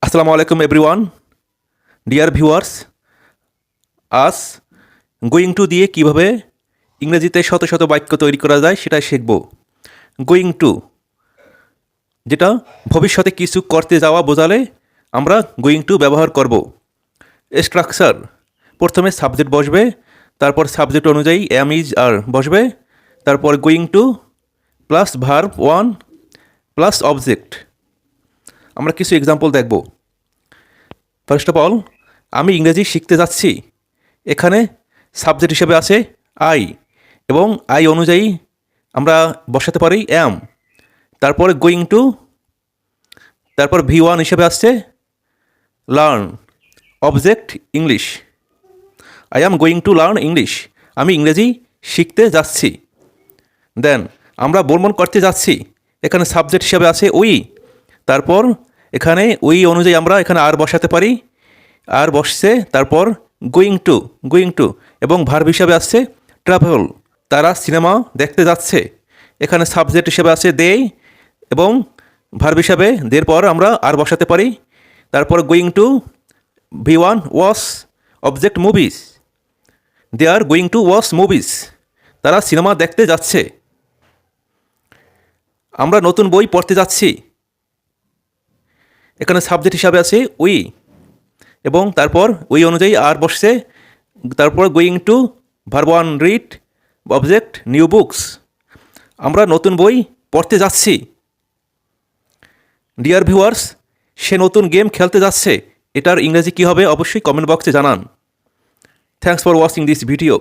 আসসালামু আলাইকুম everyone, dear viewers. আজ গোয়িং টু দিয়ে কিভাবে ইংরেজিতে শত শত বাক্য তৈরি করা যায় সেটাই শিখব। গোয়িং টু, যেটা ভবিষ্যতে কিছু করতে যাওয়া বোঝালে আমরা গোয়িং টু ব্যবহার করব। স্ট্রাকচার, প্রথমে সাবজেক্ট বসবে, তারপর সাবজেক্ট অনুযায়ী এম ইজ আর বসবে, তারপর going two plus verb one plus object. আমরা কিছু এক্সাম্পল দেখব। ফার্স্ট অফ অল, আমি ইংরেজি শিখতে যাচ্ছি। এখানে সাবজেক্ট হিসেবে আছে আই, এবং আই অনুযায়ী আমরা বসাতে পারি অ্যাম। তারপরে গোয়িং টু, তারপর V1 হিসেবে আসছে learn, object English. I am going to learn English, আমি ইংরেজি শিখতে যাচ্ছি। দেন আমরা ভ্রমণ করতে যাচ্ছি, এখানে সাবজেক্ট হিসেবে আছে উই। তারপর এখানে উই অনুযায়ী আমরা এখানে আর বসাতে পারি, আর বসছে। তারপর গোয়িং টু এবং ভার্ব হিসাবে আসছে ট্রাভেল, তারা সিনেমা দেখতে যাচ্ছে। এখানে সাবজেক্ট হিসেবে আছে দে, এবং ভার্ব হিসাবে দের পর আমরা আর বসাতে পারি। তারপর going to V1 watch object movies, they are going to watch movies, তারা সিনেমা দেখতে যাচ্ছে। আমরা নতুন বই পড়তে যাচ্ছি, এখানে সাবজেক্ট হিসাবে আছে উই, এবং তারপর উই অনুযায়ী আর বসছে। তারপর going two verb one read object new books, আমরা নতুন বই পড়তে যাচ্ছি। ডিয়ার ভিউয়ার্স, সে নতুন গেম খেলতে যাচ্ছে, এটার ইংরেজি কী হবে অবশ্যই কমেন্ট বক্সে জানান। Thanks for watching this video.